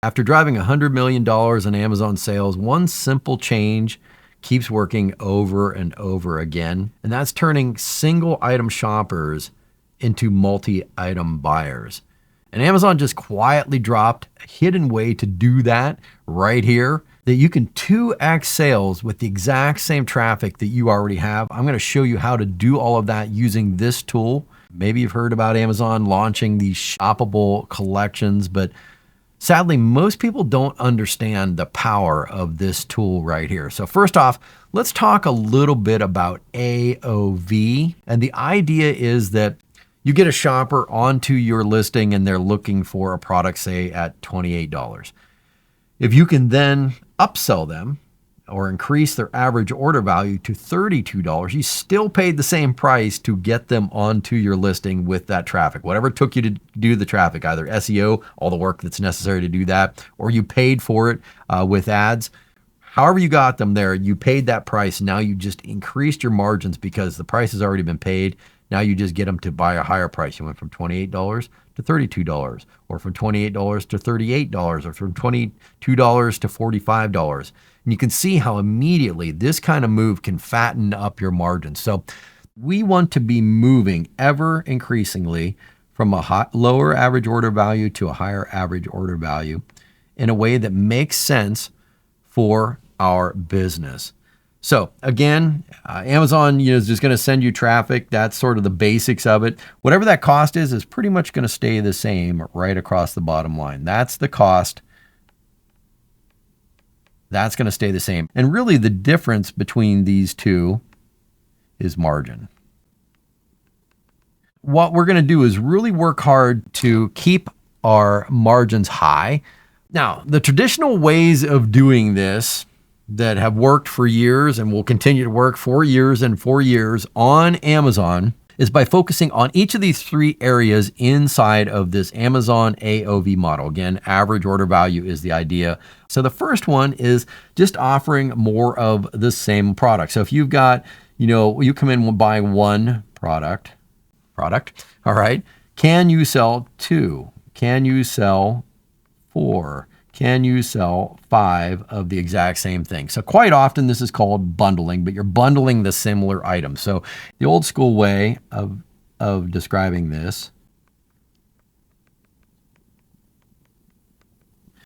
After driving $100 million in Amazon sales, one simple change keeps working over and over again, and that's turning single item shoppers into multi-item buyers. And Amazon just quietly dropped a hidden way to do that right here, that you can 2x sales with the exact same traffic that you already have. I'm going to show you how to do all of that using this tool. Maybe you've heard about Amazon launching these shoppable collections, but sadly, most people don't understand the power of this tool right here. So first off, let's talk a little bit about AOV. And the idea is that you get a shopper onto your listing and they're looking for a product, say at $28. If you can then upsell them or increase their average order value to $32, you still paid the same price to get them onto your listing with that traffic. Whatever it took you to do the traffic, either SEO, all the work that's necessary to do that, or you paid for it with ads. However you got them there, you paid that price. Now you just increased your margins because the price has already been paid. Now you just get them to buy a higher price. You went from $28 to $32, or from $28 to $38, or from $22 to $45. And you can see how immediately this kind of move can fatten up your margins. So we want to be moving ever increasingly from a lower average order value to a higher average order value in a way that makes sense for our business. So again, Amazon is just going to send you traffic. That's sort of the basics of it. Whatever that cost is pretty much going to stay the same right across the bottom line. That's the cost. That's going to stay the same. And really the difference between these two is margin. What we're going to do is really work hard to keep our margins high. Now, the traditional ways of doing this that have worked for years and will continue to work for years and for years on Amazon is by focusing on each of these three areas inside of this Amazon AOV model. Again, average order value is the idea. So the first one is just offering more of the same product. So if you've got, you come in buying one product, all right, can you sell two? Can you sell four? Can you sell 5 of the exact same thing? So quite often this is called bundling, but you're bundling the similar items. So the old school way of describing this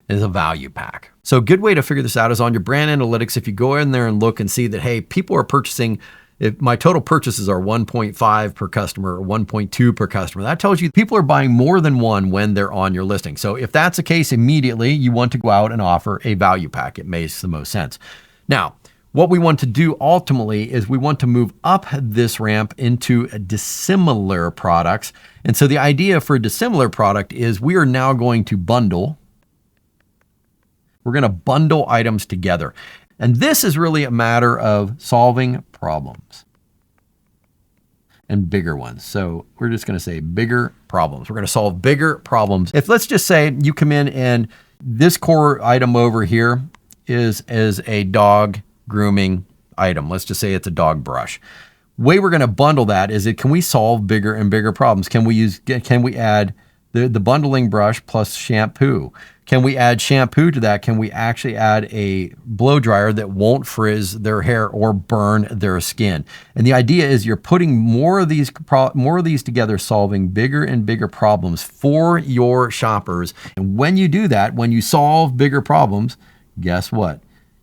is a value pack. So a good way to figure this out is on your brand analytics. If you go in there and look and see that, hey, people are purchasing, if my total purchases are 1.5 per customer or 1.2 per customer, that tells you people are buying more than one when they're on your listing. So if that's the case, immediately you want to go out and offer a value pack. It makes the most sense. Now, what we want to do ultimately is we want to move up this ramp into dissimilar products. And so the idea for a dissimilar product is we are now going to bundle. We're going to bundle items together. And this is really a matter of solving problems and bigger ones. So we're just going to say bigger problems. We're going to solve bigger problems. If let's just say you come in and this core item over here is a dog grooming item. Let's just say it's a dog brush. Way we're going to bundle that is can we solve bigger and bigger problems? Can we add the bundling brush plus shampoo? Can we add shampoo to that? Can we actually add a blow dryer that won't frizz their hair or burn their skin? And the idea is you're putting more of these together, solving bigger and bigger problems for your shoppers. And when you do that, when you solve bigger problems, guess what?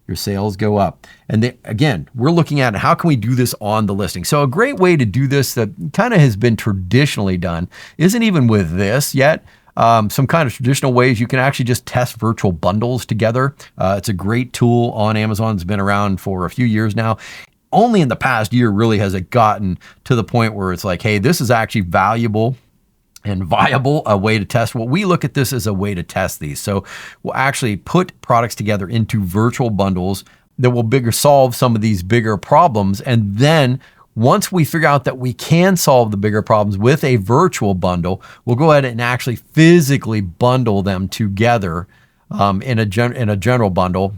Your sales go up. And again, we're looking at how can we do this on the listing. So a great way to do this that kind of has been traditionally done isn't even with this yet. Some kind of traditional ways you can actually just test virtual bundles together. It's a great tool on Amazon. It's been around for a few years now. Only in the past year really has it gotten to the point where it's like, hey, this is actually valuable and viable, a way to test. Well, we look at this as a way to test these. So we'll actually put products together into virtual bundles that will solve some of these bigger problems. And then once we figure out that we can solve the bigger problems with a virtual bundle, we'll go ahead and actually physically bundle them together in a general bundle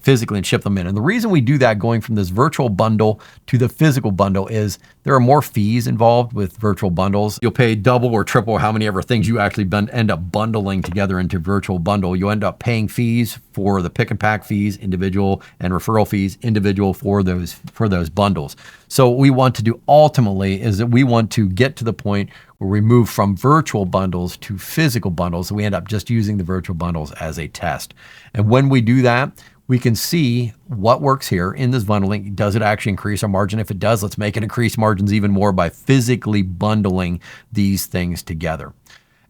physically and ship them in. And the reason we do that, going from this virtual bundle to the physical bundle, is there are more fees involved with virtual bundles. You'll pay double or triple how many ever things you actually end up bundling together into virtual bundle. You end up paying fees for the pick and pack fees, individual, and referral fees, individual, for those bundles. So what we want to do ultimately is that we want to get to the point where we move from virtual bundles to physical bundles. So we end up just using the virtual bundles as a test. And when we do that, we can see what works here in this bundling. Does it actually increase our margin? If it does, let's make it increase margins even more by physically bundling these things together.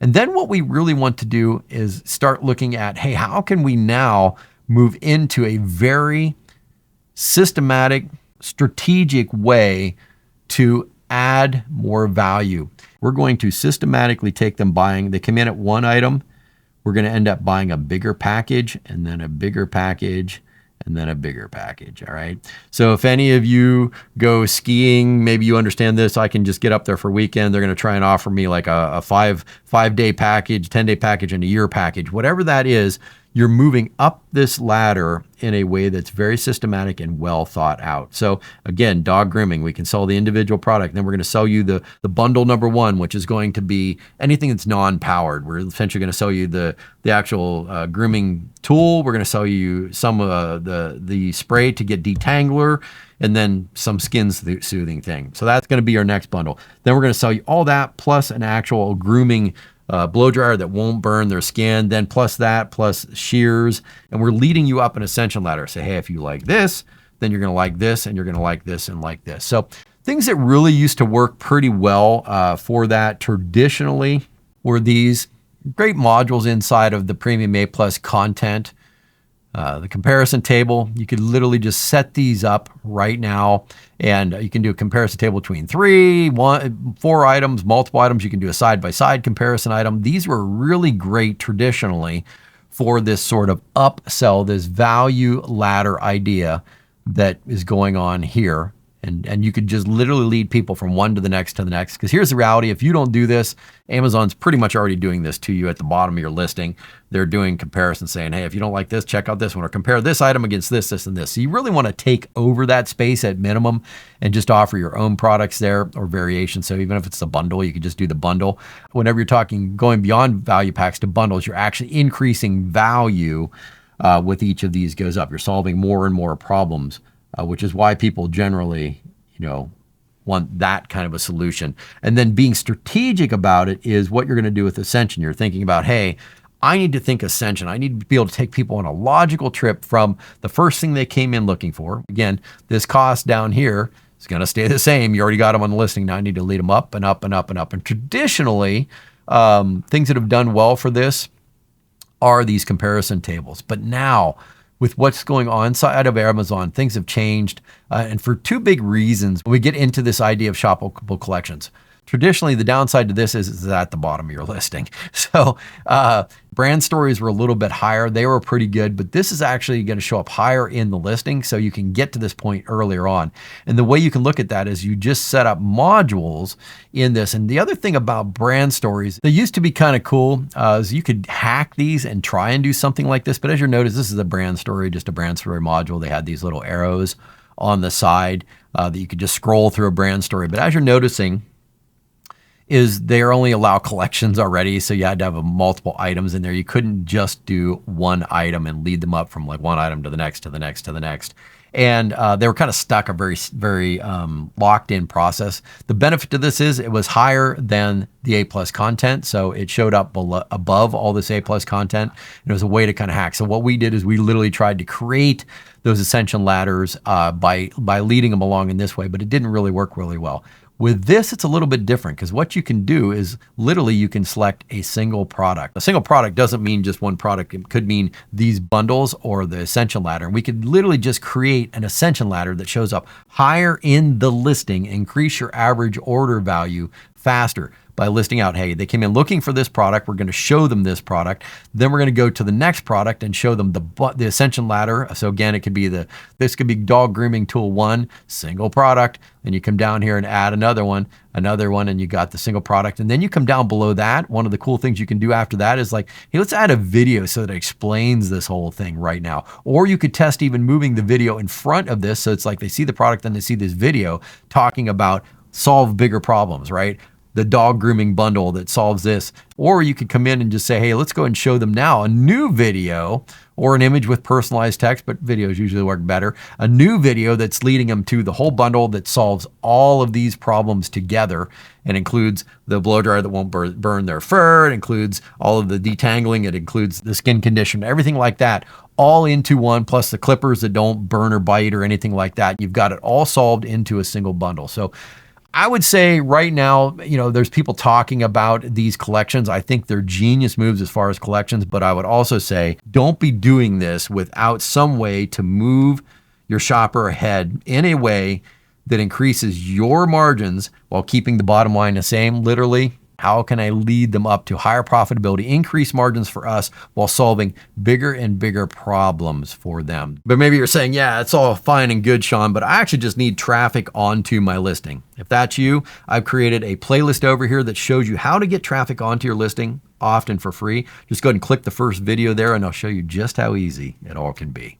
And then what we really want to do is start looking at, hey, how can we now move into a very systematic, strategic way to add more value? We're going to systematically take them buying. They come in at one item. We're going to end up buying a bigger package, and then a bigger package, and then a bigger package. All right. So if any of you go skiing, maybe you understand this. I can just get up there for a weekend. They're going to try and offer me like a five-day package, 10-day package, and a year package. Whatever that is, you're moving up this ladder in a way that's very systematic and well thought out. So again, dog grooming, we can sell the individual product. Then we're going to sell you the bundle number one, which is going to be anything that's non-powered. We're essentially going to sell you the actual grooming tool. We're going to sell you some of the spray to get detangler, and then some skin soothing thing. So that's going to be our next bundle. Then we're going to sell you all that plus an actual grooming blow dryer that won't burn their skin, then plus that, plus shears. And we're leading you up an ascension ladder. Say, hey, if you like this, then you're going to like this, and you're going to like this and like this. So things that really used to work pretty well for that traditionally were these great modules inside of the Premium A Plus content. The comparison table, you could literally just set these up right now, and you can do a comparison table between 4 items, multiple items. You can do a side-by-side comparison item. These were really great traditionally for this sort of upsell, this value ladder idea that is going on here. And you could just literally lead people from one to the next to the next. Because here's the reality. If you don't do this, Amazon's pretty much already doing this to you at the bottom of your listing. They're doing comparisons saying, hey, if you don't like this, check out this one, or compare this item against this, this, and this. So you really want to take over that space at minimum and just offer your own products there or variations. So even if it's a bundle, you could just do the bundle. Whenever you're talking going beyond value packs to bundles, you're actually increasing value with each of these goes up. You're solving more and more problems. Which is why people generally, want that kind of a solution. And then being strategic about it is what you're going to do with Ascension. You're thinking about, hey, I need to think Ascension. I need to be able to take people on a logical trip from the first thing they came in looking for. Again, this cost down here is going to stay the same. You already got them on the listing. Now I need to lead them up and up and up and up. And traditionally, things that have done well for this are these comparison tables. But now, with what's going on inside of Amazon, things have changed. And for two big reasons, when we get into this idea of shoppable collections. Traditionally, the downside to this is it's at the bottom of your listing. So brand stories were a little bit higher. They were pretty good, but this is actually going to show up higher in the listing, so you can get to this point earlier on. And the way you can look at that is you just set up modules in this. And the other thing about brand stories, they used to be kind of cool, is you could hack these and try and do something like this. But as you'll notice, this is a brand story, just a brand story module. They had these little arrows on the side that you could just scroll through a brand story. But as you're noticing, is they only allow collections already. So you had to have multiple items in there. You couldn't just do one item and lead them up from like one item to the next, to the next, to the next. And they were kind of stuck, a very locked in process. The benefit to this is it was higher than the A plus content. So it showed up above all this A plus content. And it was a way to kind of hack. So what we did is we literally tried to create those ascension ladders by leading them along in this way, but it didn't really work really well. With this, it's a little bit different because what you can do is literally you can select a single product. A single product doesn't mean just one product. It could mean these bundles or the ascension ladder. And we could literally just create an ascension ladder that shows up higher in the listing, increase your average order value faster. by listing out, hey, they came in looking for this product. We're going to show them this product. Then we're going to go to the next product and show them the ascension ladder. So again, it could be this could be dog grooming tool 1, single product. Then you come down here and add another one, and you got the single product. And then you come down below that. One of the cool things you can do after that is like, hey, let's add a video so that it explains this whole thing right now. Or you could test even moving the video in front of this. So it's like they see the product, then they see this video talking about solve bigger problems, right? The dog grooming bundle that solves this. Or you could come in and just say, hey, let's go and show them now a new video or an image with personalized text, but videos usually work better. A new video that's leading them to the whole bundle that solves all of these problems together and includes the blow dryer that won't burn their fur. It includes all of the detangling. It includes the skin conditioner, everything like that, all into one, plus the clippers that don't burn or bite or anything like that. You've got it all solved into a single bundle. So I would say right now, there's people talking about these collections. I think they're genius moves as far as collections, but I would also say don't be doing this without some way to move your shopper ahead in a way that increases your margins while keeping the bottom line the same. Literally, how can I lead them up to higher profitability, increase margins for us while solving bigger and bigger problems for them? But maybe you're saying, yeah, it's all fine and good, Sean, but I actually just need traffic onto my listing. If that's you, I've created a playlist over here that shows you how to get traffic onto your listing, often for free. Just go ahead and click the first video there and I'll show you just how easy it all can be.